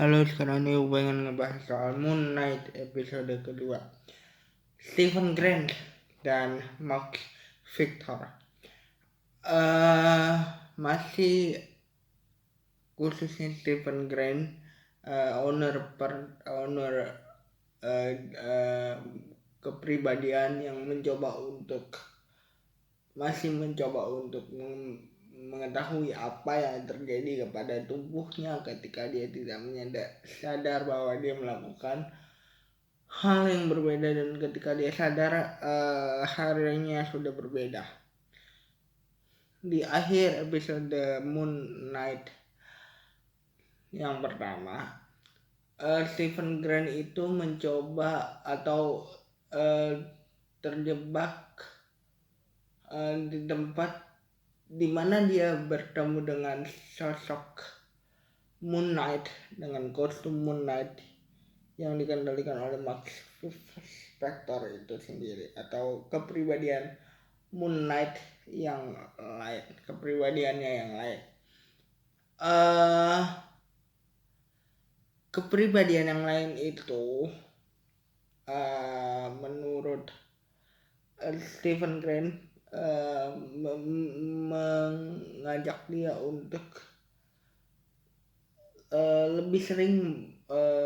Halo, sekarang ini gue pengen ngebahas soal Moon Knight episode kedua. Stephen Grant dan Max Victor. Masih khususnya Stephen Grant, owner kepribadian yang masih mencoba untuk mengetahui apa yang terjadi kepada tubuhnya ketika dia tidak sadar bahwa dia melakukan hal yang berbeda, dan ketika dia sadar harinya sudah berbeda. Di akhir episode Moon Knight yang pertama, Stephen Grant itu mencoba atau terjebak di tempat di mana dia bertemu dengan sosok Moon Knight dengan kostum Moon Knight yang dikendalikan oleh Max Victor itu sendiri, atau kepribadian Moon Knight yang lain, kepribadiannya yang lain. Kepribadian yang lain itu menurut Stephen Grant mengajak dia untuk lebih sering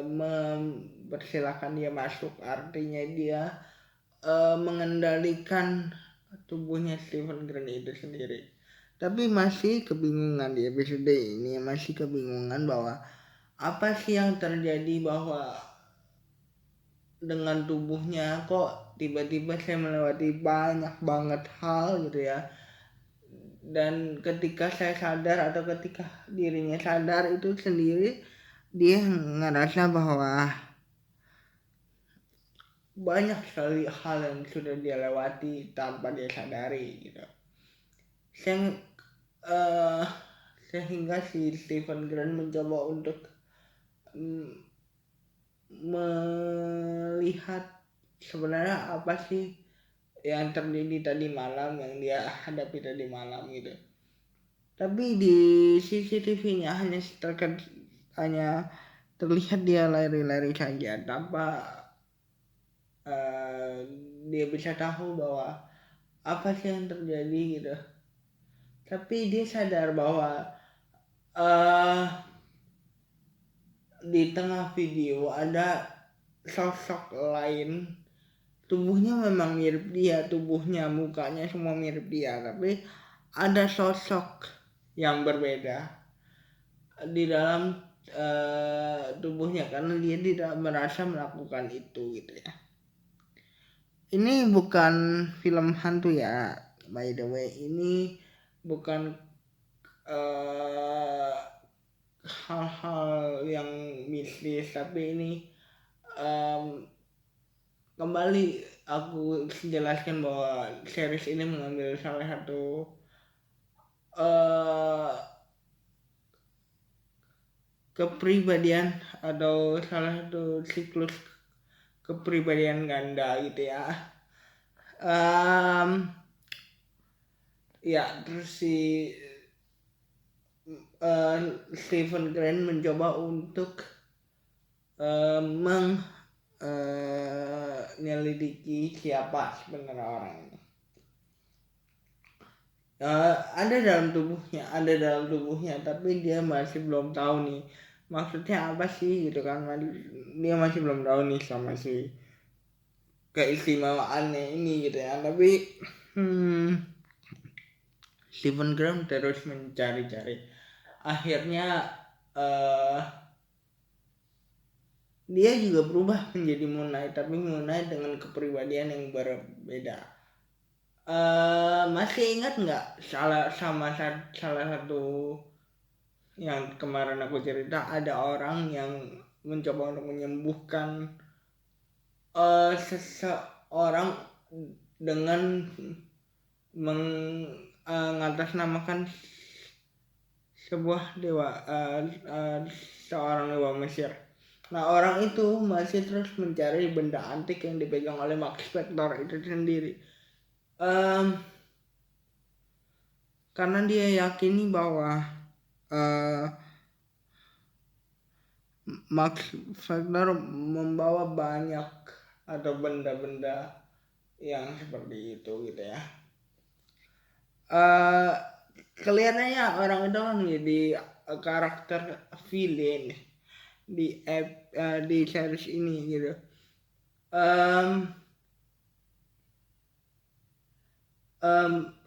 mempersilahkan dia masuk. Artinya dia mengendalikan tubuhnya Stephen Grant itu sendiri. Tapi masih kebingungan di episode ini, masih kebingungan bahwa apa sih yang terjadi, bahwa dengan tubuhnya kok tiba-tiba saya melewati banyak banget hal gitu ya. Dan ketika saya sadar atau ketika dirinya sadar itu sendiri, dia ngerasa bahwa banyak sekali hal yang sudah dia lewati tanpa dia sadari gitu. Sehingga si Stephen Grant mencoba untuk melihat sebenarnya apa sih yang terjadi tadi malam, yang dia hadapi tadi malam gitu. Tapi di CCTV-nya hanya terlihat dia lari-lari saja tanpa dia bisa tahu bahwa apa sih yang terjadi gitu. Tapi dia sadar bahwa di tengah video ada sosok lain, tubuhnya memang mirip dia, tubuhnya, mukanya semua mirip dia, tapi ada sosok yang berbeda di dalam tubuhnya karena dia tidak merasa melakukan itu gitu ya. Ini bukan film hantu ya, by the way. Ini bukan hal-hal yang mistis, tapi ini kembali aku jelaskan bahwa series ini mengambil salah satu kepribadian atau salah satu siklus kepribadian ganda gitu ya. Ya, terus si Stephen Grant mencoba untuk menyelidiki siapa sebenarnya orang ini. Ada dalam tubuhnya, tapi dia masih belum tahu nih maksudnya apa sih gitu kan. Dia masih belum tahu nih sama si keistimewaannya ini gitu ya. Tapi Stephen Grant terus mencari-cari. Akhirnya dia juga berubah menjadi Moon Knight, tapi Moon Knight dengan kepribadian yang berbeda. Masih ingat nggak salah satu yang kemarin aku cerita, ada orang yang mencoba untuk menyembuhkan seseorang dengan mengatasnamakan sebuah dewa, seorang dewa Mesir. Nah, orang itu masih terus mencari benda antik yang dipegang oleh Max Factor itu sendiri. Karena dia yakini bahwa Max Factor membawa banyak atau benda-benda yang seperti itu gitu ya. Kelihatannya orang itu kan jadi karakter villain di series ini gitu.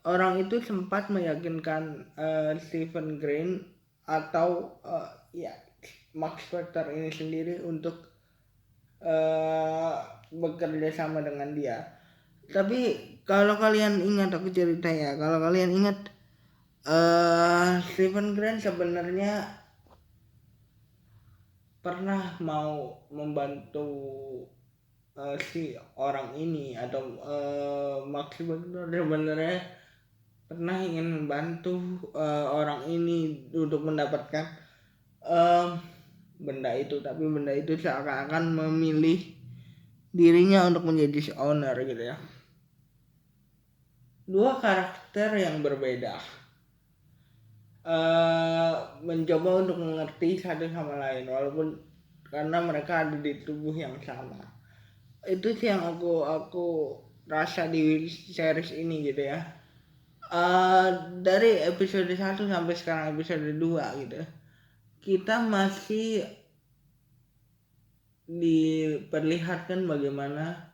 Orang itu sempat meyakinkan Stephen Grant atau ya Max Factor ini sendiri untuk bekerja sama dengan dia. Tapi kalau kalian ingat, aku cerita ya, kalau kalian ingat Stephen Grant sebenarnya pernah mau membantu si orang ini atau Max Factor sebenarnya pernah ingin membantu orang ini untuk mendapatkan benda itu, tapi benda itu seakan-akan memilih dirinya untuk menjadi si owner gitu ya. Dua karakter yang berbeda mencoba untuk mengerti satu sama lain walaupun karena mereka ada di tubuh yang sama. Itu sih yang aku rasa di series ini gitu ya. Dari episode 1 sampai sekarang episode 2 gitu, kita masih diperlihatkan bagaimana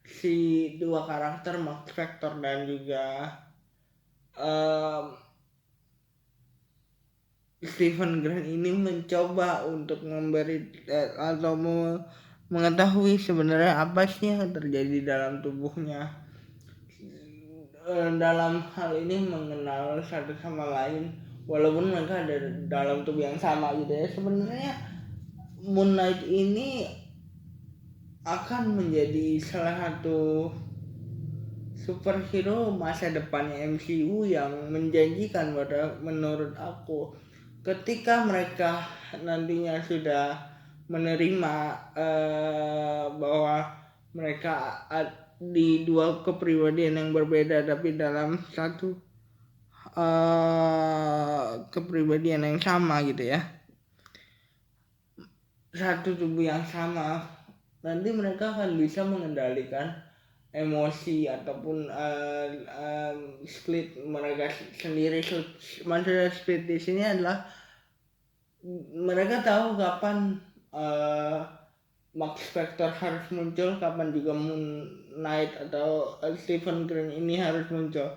si dua karakter Max Factor dan juga Stephen Grant ini mencoba untuk memberi atau mengetahui sebenarnya apa sih yang terjadi dalam tubuhnya, dalam hal ini mengenal satu sama lain walaupun mereka ada dalam tubuh yang sama gitu ya. Sebenarnya Moon Knight ini akan menjadi salah satu superhero masa depannya MCU yang menjanjikan menurut aku. Ketika mereka nantinya sudah menerima bahwa mereka di dua kepribadian yang berbeda tapi dalam satu kepribadian yang sama gitu ya, satu tubuh yang sama, nanti mereka akan bisa mengendalikan emosi ataupun split mereka sendiri. Maksudnya split di sini adalah mereka tahu kapan Max Factor harus muncul, kapan juga Moon Knight atau Stephen Grant ini harus muncul.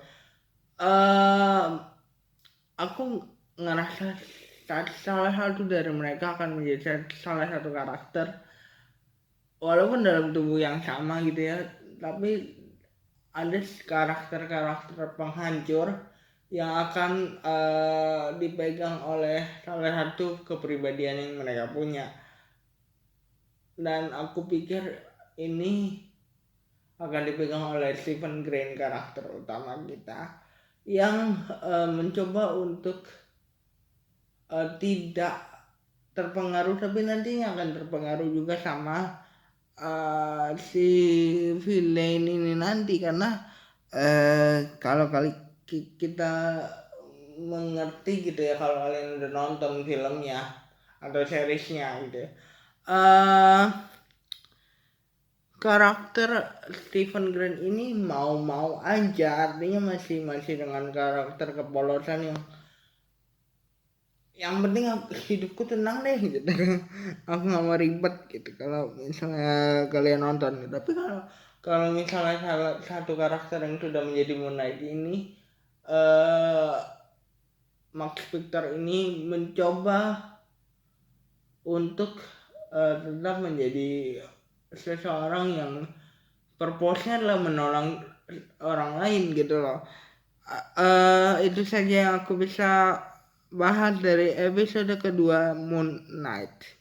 Aku ngerasa salah satu dari mereka akan menjadi salah satu karakter walaupun dalam tubuh yang sama gitu ya, tapi ada karakter-karakter penghancur yang akan dipegang oleh salah satu kepribadian yang mereka punya. Dan aku pikir ini akan dipegang oleh Stephen Grant, karakter utama kita, yang mencoba untuk tidak terpengaruh tapi nantinya akan terpengaruh juga sama si villain ini nanti. Karena kalau kita mengerti gitu ya, kalau kalian udah nonton filmnya atau seriesnya gitu ya, karakter Stephen Grant ini mau aja, artinya masih dengan karakter kepolosan yang penting hidupku tenang deh gitu. Aku nggak mau ribet gitu kalau misalnya kalian nonton. Tapi kalau misalnya salah satu karakter yang sudah menjadi Moon Knight ini, Max Factor ini mencoba untuk tetap menjadi seseorang yang purpose-nya adalah menolong orang lain gitu loh. Itu saja yang aku bisa bahas dari episode kedua Moon Knight.